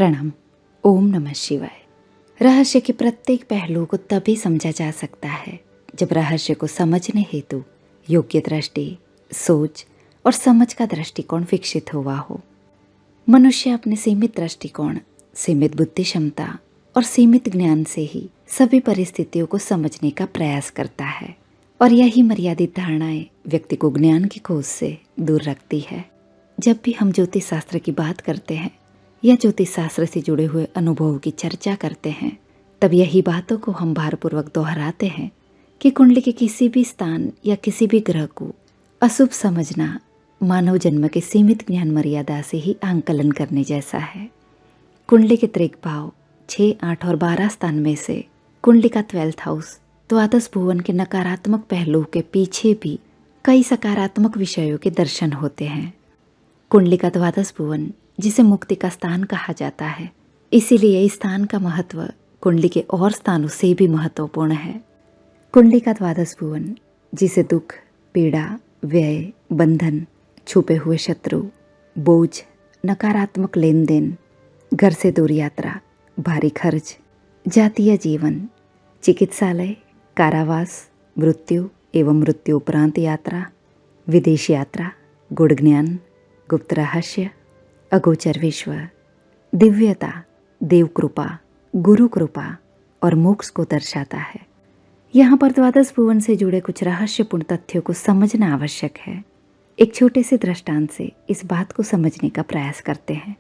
प्रणाम। ओम नमः शिवाय। रहस्य के प्रत्येक पहलू को तभी समझा जा सकता है जब रहस्य को समझने हेतु योग्य दृष्टि, सोच और समझ का दृष्टिकोण विकसित हुआ हो। मनुष्य अपने सीमित दृष्टिकोण, सीमित बुद्धि क्षमता और सीमित ज्ञान से ही सभी परिस्थितियों को समझने का प्रयास करता है और यही मर्यादित धारणाएं व्यक्ति को ज्ञान की खोज से दूर रखती है। जब भी हम ज्योतिष शास्त्र की बात करते हैं या ज्योतिष शास्त्र से जुड़े हुए अनुभवों की चर्चा करते हैं, तब यही बातों को हम भारपूर्वक दोहराते हैं कि कुंडली के किसी भी स्थान या किसी भी ग्रह को अशुभ समझना मानव जन्म के सीमित ज्ञान मर्यादा से ही आंकलन करने जैसा है। कुंडली के त्रिक भाव 6, 8 और 12 स्थान में से कुंडली का 12th हाउस द्वादश भुवन के नकारात्मक पहलुओं के पीछे भी कई सकारात्मक विषयों के दर्शन होते हैं। कुंडली का द्वादश भुवन जिसे मुक्ति का स्थान कहा जाता है, इसीलिए इस स्थान का महत्व कुंडली के और स्थानों से भी महत्वपूर्ण है। कुंडली का द्वादश भुवन जिसे दुख, पीड़ा, व्यय, बंधन, छुपे हुए शत्रु, बोझ, नकारात्मक लेन देन, घर से दूर यात्रा, भारी खर्च, जातीय जीवन, चिकित्सालय, कारावास, मृत्यु एवं मृत्यु उपरांत यात्रा, विदेश यात्रा, गुड़ ज्ञान, गुप्त रहस्य, अगोचर विश्व, दिव्यता, देव कृपा, गुरु कृपा और मोक्ष को दर्शाता है। यहाँ पर द्वादश भुवन से जुड़े कुछ रहस्यपूर्ण तथ्यों को समझना आवश्यक है। एक छोटे से दृष्टांत से इस बात को समझने का प्रयास करते हैं।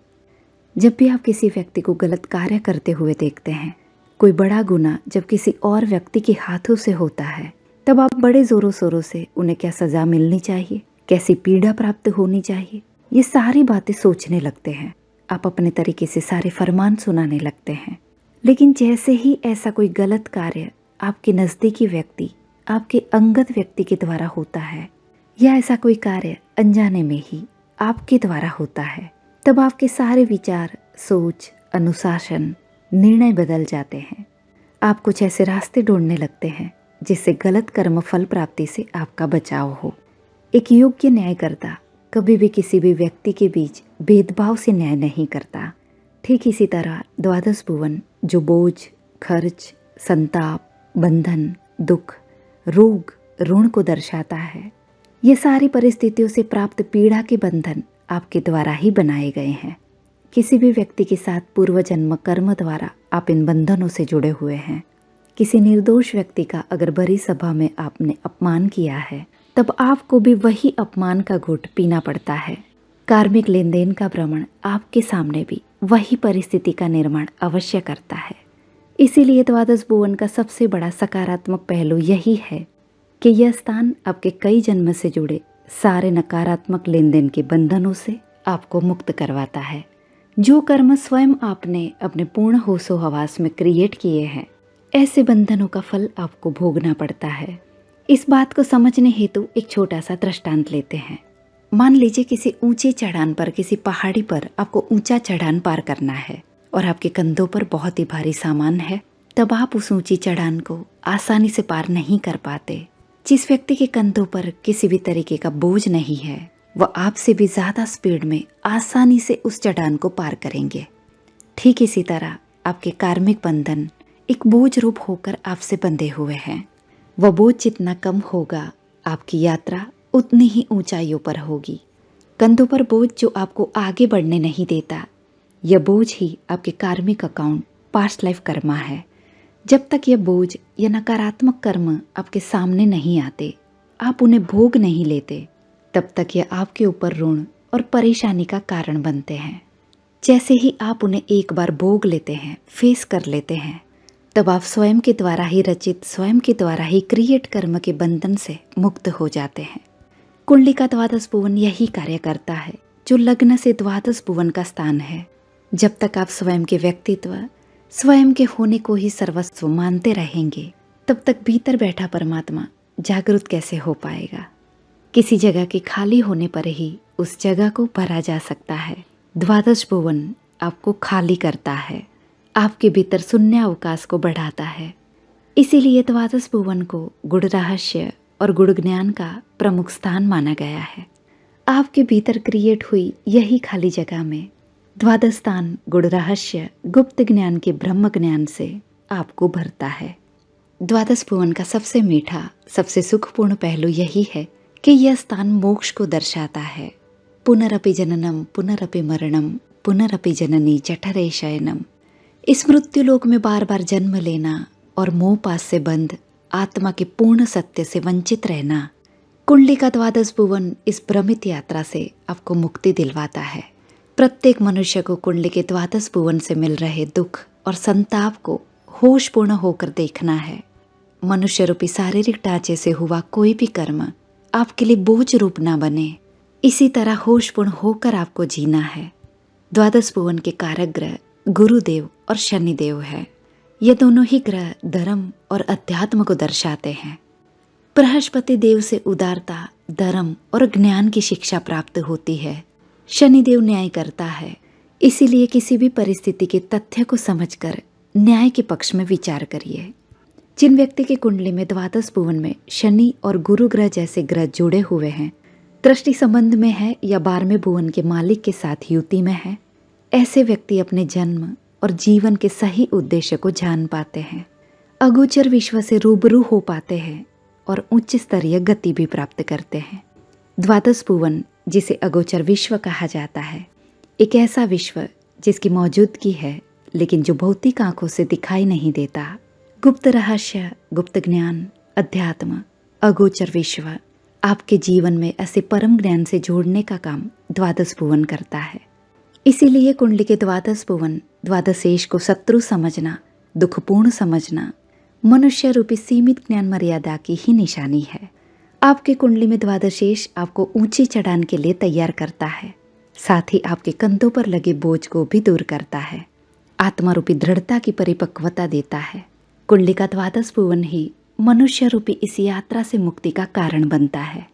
जब भी आप किसी व्यक्ति को गलत कार्य करते हुए देखते हैं, कोई बड़ा गुनाह जब किसी और व्यक्ति के हाथों से होता है, तब आप बड़े जोरों शोरों से उन्हें क्या सजा मिलनी चाहिए, कैसी पीड़ा प्राप्त होनी चाहिए, ये सारी बातें सोचने लगते हैं। आप अपने तरीके से सारे फरमान सुनाने लगते हैं। लेकिन जैसे ही ऐसा कोई गलत कार्य आपके नज़दीकी व्यक्ति, आपके अंगत व्यक्ति के द्वारा होता है, या ऐसा कोई कार्य अनजाने में ही आपके द्वारा होता है, तब आपके सारे विचार, सोच, अनुशासन, निर्णय बदल जाते हैं। आप कुछ ऐसे रास्ते ढूंढने लगते हैं जिससे गलत कर्म फल प्राप्ति से आपका बचाव हो। एक योग्य न्यायकर्ता कभी भी किसी भी व्यक्ति के बीच भेदभाव से न्याय नहीं करता। ठीक इसी तरह द्वादश भुवन जो बोझ, खर्च, संताप, बंधन, दुख, रोग, ऋण को दर्शाता है, ये सारी परिस्थितियों से प्राप्त पीड़ा के बंधन आपके द्वारा ही बनाए गए हैं। किसी भी व्यक्ति के साथ पूर्व जन्म कर्म द्वारा आप इन बंधनों से जुड़े हुए हैं। किसी निर्दोष व्यक्ति का अगर बड़ी सभा में आपने अपमान किया है, तब आपको भी वही अपमान का घूंट पीना पड़ता है। कार्मिक लेन देन का भ्रमण आपके सामने भी वही परिस्थिति का निर्माण अवश्य करता है। इसीलिए द्वादश भुवन का सबसे बड़ा सकारात्मक पहलू यही है कि यह स्थान आपके कई जन्म से जुड़े सारे नकारात्मक लेन देन के बंधनों से आपको मुक्त करवाता है। जो कर्म स्वयं आपने अपने पूर्ण होशो हवास में क्रिएट किए हैं, ऐसे बंधनों का फल आपको भोगना पड़ता है। इस बात को समझने हेतु एक छोटा सा दृष्टांत लेते हैं। मान लीजिए किसी ऊंची चढ़ान पर, किसी पहाड़ी पर आपको ऊंचा चढ़ान पार करना है और आपके कंधों पर बहुत ही भारी सामान है, तब आप उस ऊंची चढ़ान को आसानी से पार नहीं कर पाते। जिस व्यक्ति के कंधों पर किसी भी तरीके का बोझ नहीं है, वह आपसे भी ज्यादा स्पीड में आसानी से उस चढ़ान को पार करेंगे। ठीक इसी तरह आपके कार्मिक बंधन एक बोझ रूप होकर आपसे बंधे हुए हैं। वह बोझ जितना कम होगा, आपकी यात्रा उतनी ही ऊंचाइयों पर होगी। कंधों पर बोझ जो आपको आगे बढ़ने नहीं देता, यह बोझ ही आपके कार्मिक अकाउंट, पास्ट लाइफ कर्मा है। जब तक यह बोझ या नकारात्मक कर्म आपके सामने नहीं आते, आप उन्हें भोग नहीं लेते, तब तक यह आपके ऊपर ऋण और परेशानी का कारण बनते हैं। जैसे ही आप उन्हें एक बार भोग लेते हैं, फेस कर लेते हैं, तब आप स्वयं के द्वारा ही रचित, स्वयं के द्वारा ही क्रिएट कर्म के बंधन से मुक्त हो जाते हैं। कुंडली का द्वादश भुवन यही कार्य करता है, जो लग्न से द्वादश भुवन का स्थान है। जब तक आप स्वयं के व्यक्तित्व, स्वयं के होने को ही सर्वस्व मानते रहेंगे, तब तक भीतर बैठा परमात्मा जागृत कैसे हो पाएगा। किसी जगह के खाली होने पर ही उस जगह को भरा जा सकता है। द्वादश भुवन आपको खाली करता है, आपके भीतर शून्य अवकाश को बढ़ाता है। इसीलिए द्वादश भुवन को गुड़ रहस्य और गुड़ ज्ञान का प्रमुख स्थान माना गया है। आपके भीतर क्रिएट हुई यही खाली जगह में द्वादश स्थान गुड़ रहस्य गुप्त ज्ञान के ब्रह्म ज्ञान से आपको भरता है। द्वादश भुवन का सबसे मीठा, सबसे सुखपूर्ण पहलू यही है कि यह स्थान मोक्ष को दर्शाता है। पुनरपि जननम पुनरपि मरणम पुनरपि जननी जठरे शयनम। इस मृत्युलोक में बार बार जन्म लेना और मोह पास से बंध आत्मा के पूर्ण सत्य से वंचित रहना। कुंडली का द्वादश भुवन इस भ्रमित यात्रा से आपको मुक्ति दिलवाता है। प्रत्येक मनुष्य को कुंडली के द्वादश भुवन से मिल रहे दुख और संताप को होशपूर्ण होकर देखना है। मनुष्य रूपी शारीरिक ढांचे से हुआ कोई भी कर्म आपके लिए बोझ रूप ना बने, इसी तरह होशपूर्ण होकर आपको जीना है। द्वादश भुवन के कारक ग्रह गुरुदेव और शनिदेव है। ये दोनों ही ग्रह धर्म और अध्यात्म को दर्शाते हैं। बृहस्पति देव से उदारता, धर्म और ज्ञान की शिक्षा प्राप्त होती है। शनिदेव न्याय करता है, इसीलिए किसी भी परिस्थिति के तथ्य को समझकर न्याय के पक्ष में विचार करिए। जिन व्यक्ति की कुंडली में द्वादश भुवन में शनि और गुरु ग्रह जैसे ग्रह जुड़े हुए हैं, दृष्टि संबंध में है या 12वें भुवन के मालिक के साथ युति में है, ऐसे व्यक्ति अपने जन्म और जीवन के सही उद्देश्य को जान पाते हैं, अगोचर विश्व से रूबरू हो पाते हैं और उच्च स्तरीय गति भी प्राप्त करते हैं। द्वादश भुवन, जिसे अगोचर विश्व कहा जाता है, एक ऐसा विश्व जिसकी मौजूदगी है लेकिन जो भौतिक आंखों से दिखाई नहीं देता। गुप्त रहस्य, गुप्त ज्ञान, अध्यात्म, अगोचर विश्व आपके जीवन में ऐसे परम ज्ञान से जोड़ने का काम द्वादश भुवन करता है। इसीलिए कुंडली के द्वादश भुवन द्वादशेश को शत्रु समझना, दुखपूर्ण समझना मनुष्य रूपी सीमित ज्ञान मर्यादा की ही निशानी है। आपके कुंडली में द्वादशेश आपको ऊंची चढ़ान के लिए तैयार करता है, साथ ही आपके कंधों पर लगे बोझ को भी दूर करता है, आत्मा रूपी दृढ़ता की परिपक्वता देता है। कुंडली का द्वादश भुवन ही मनुष्य रूपी इस यात्रा से मुक्ति का कारण बनता है।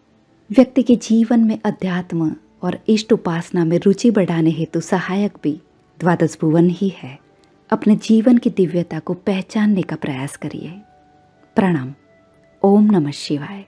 व्यक्ति के जीवन में अध्यात्म और इष्ट उपासना में रुचि बढ़ाने हेतु सहायक भी द्वादश भुवन ही है। अपने जीवन की दिव्यता को पहचानने का प्रयास करिए। प्रणाम। ओम नमः शिवाय।